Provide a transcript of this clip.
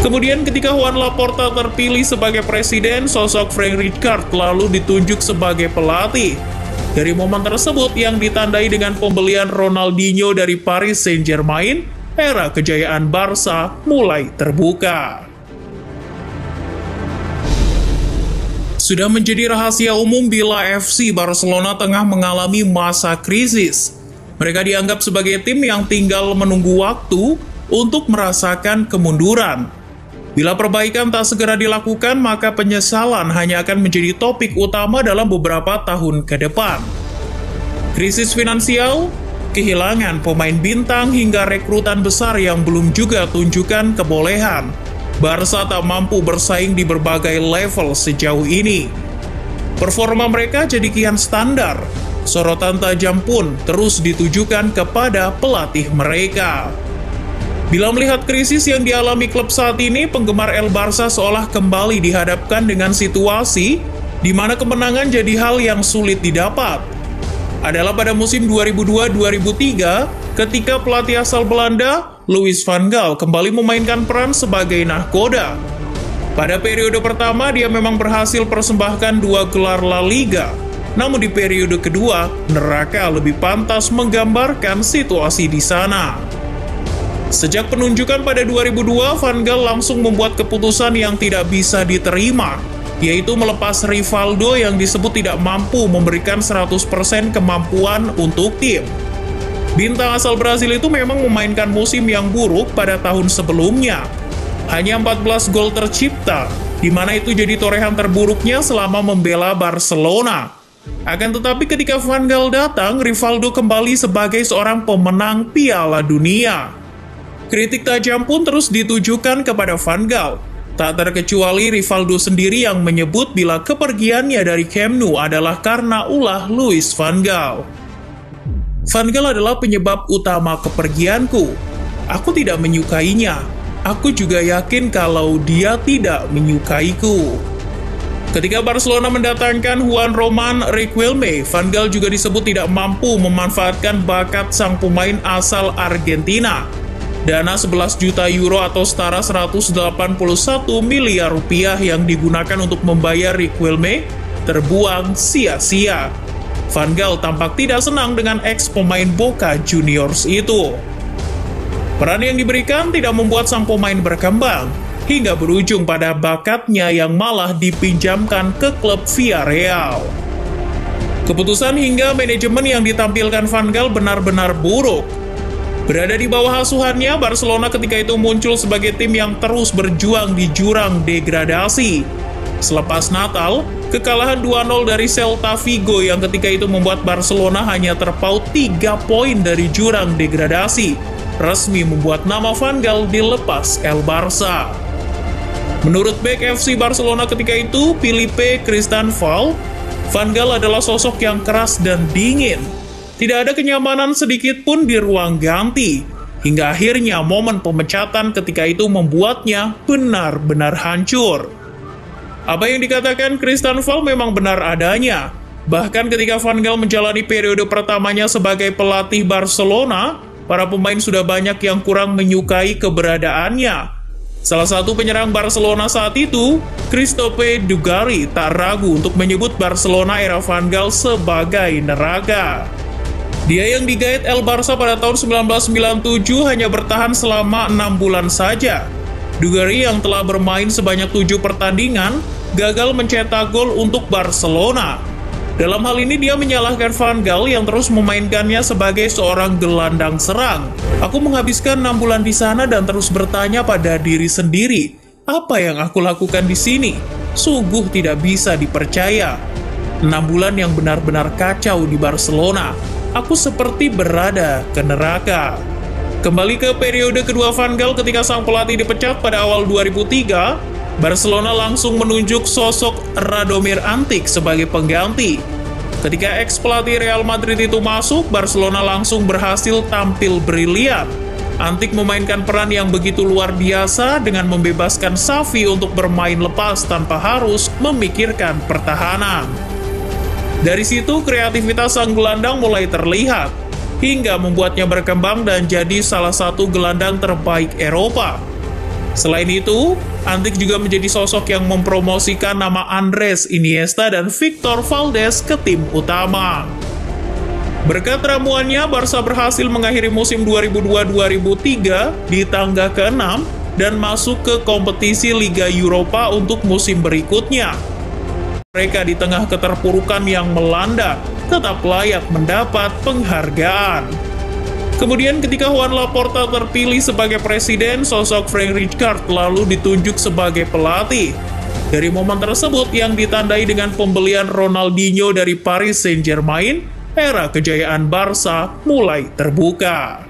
Kemudian ketika Juan Laporta terpilih sebagai presiden, sosok Frank Rijkaard lalu ditunjuk sebagai pelatih. Dari momen tersebut yang ditandai dengan pembelian Ronaldinho dari Paris Saint-Germain, era kejayaan Barca mulai terbuka. Sudah menjadi rahasia umum bila FC Barcelona tengah mengalami masa krisis. Mereka dianggap sebagai tim yang tinggal menunggu waktu untuk merasakan kemunduran. Bila perbaikan tak segera dilakukan, maka penyesalan hanya akan menjadi topik utama dalam beberapa tahun ke depan. Krisis finansial, kehilangan pemain bintang hingga rekrutan besar yang belum juga tunjukkan kebolehan. Barca tak mampu bersaing di berbagai level sejauh ini. Performa mereka jadi kian standar. Sorotan tajam pun terus ditujukan kepada pelatih mereka. Bila melihat krisis yang dialami klub saat ini, penggemar El Barca seolah kembali dihadapkan dengan situasi di mana kemenangan jadi hal yang sulit didapat. Adalah pada musim 2002-2003 ketika pelatih asal Belanda, Louis van Gaal, kembali memainkan peran sebagai nahkoda. Pada periode pertama, dia memang berhasil persembahkan 2 gelar La Liga. Namun di periode kedua, neraka lebih pantas menggambarkan situasi di sana. Sejak penunjukan pada 2002, Van Gaal langsung membuat keputusan yang tidak bisa diterima, yaitu melepas Rivaldo yang disebut tidak mampu memberikan 100% kemampuan untuk tim. Bintang asal Brasil itu memang memainkan musim yang buruk pada tahun sebelumnya. Hanya 14 gol tercipta, di mana itu jadi torehan terburuknya selama membela Barcelona. Akan tetapi ketika Van Gaal datang, Rivaldo kembali sebagai seorang pemenang Piala Dunia. Kritik tajam pun terus ditujukan kepada Van Gaal. Tak terkecuali Rivaldo sendiri yang menyebut bila kepergiannya dari Camp Nou adalah karena ulah Louis van Gaal. Van Gaal adalah penyebab utama kepergianku. Aku tidak menyukainya. Aku juga yakin kalau dia tidak menyukaiku. Ketika Barcelona mendatangkan Juan Roman Riquelme, Van Gaal juga disebut tidak mampu memanfaatkan bakat sang pemain asal Argentina. Dana 11 juta euro atau setara 181 miliar rupiah yang digunakan untuk membayar Riquelme terbuang sia-sia. Van Gaal tampak tidak senang dengan ex-pemain Boca Juniors itu. Peran yang diberikan tidak membuat sang pemain berkembang, hingga berujung pada bakatnya yang malah dipinjamkan ke klub Villarreal. Keputusan hingga manajemen yang ditampilkan Van Gaal benar-benar buruk. Berada di bawah asuhannya, Barcelona ketika itu muncul sebagai tim yang terus berjuang di jurang degradasi. Selepas Natal, kekalahan 2-0 dari Celta Vigo yang ketika itu membuat Barcelona hanya terpaut 3 poin dari jurang degradasi, resmi membuat nama Van Gaal dilepas El Barça. Menurut bek FC Barcelona ketika itu, Filipe Kristanval, Van Gaal adalah sosok yang keras dan dingin. Tidak ada kenyamanan sedikit pun di ruang ganti, hingga akhirnya momen pemecatan ketika itu membuatnya benar-benar hancur. Apa yang dikatakan Kristanval memang benar adanya. Bahkan ketika Van Gaal menjalani periode pertamanya sebagai pelatih Barcelona, para pemain sudah banyak yang kurang menyukai keberadaannya. Salah satu penyerang Barcelona saat itu, Christophe Dugarry, tak ragu untuk menyebut Barcelona era Van Gaal sebagai neraka. Dia yang digait El Barça pada tahun 1997 hanya bertahan selama 6 bulan saja. Dugarry yang telah bermain sebanyak 7 pertandingan, gagal mencetak gol untuk Barcelona. Dalam hal ini dia menyalahkan Van Gaal yang terus memainkannya sebagai seorang gelandang serang. Aku menghabiskan 6 bulan di sana dan terus bertanya pada diri sendiri, apa yang aku lakukan di sini? Sungguh tidak bisa dipercaya. 6 bulan yang benar-benar kacau di Barcelona. Aku seperti berada ke neraka. Kembali ke periode kedua Van Gaal ketika sang pelatih dipecat pada awal 2003, Barcelona langsung menunjuk sosok Radomir Antic sebagai pengganti. Ketika ex-pelatih Real Madrid itu masuk, Barcelona langsung berhasil tampil brilian. Antic memainkan peran yang begitu luar biasa dengan membebaskan Xavi untuk bermain lepas tanpa harus memikirkan pertahanan. Dari situ, kreativitas sang gelandang mulai terlihat, hingga membuatnya berkembang dan jadi salah satu gelandang terbaik Eropa. Selain itu, Antic juga menjadi sosok yang mempromosikan nama Andres Iniesta dan Victor Valdes ke tim utama. Berkat ramuannya, Barca berhasil mengakhiri musim 2002-2003 di tangga ke-6 dan masuk ke kompetisi Liga Eropa untuk musim berikutnya. Mereka di tengah keterpurukan yang melanda, tetap layak mendapat penghargaan. Kemudian ketika Juan Laporta terpilih sebagai presiden, sosok Frank Rijkaard lalu ditunjuk sebagai pelatih. Dari momen tersebut yang ditandai dengan pembelian Ronaldinho dari Paris Saint-Germain, era kejayaan Barca mulai terbuka.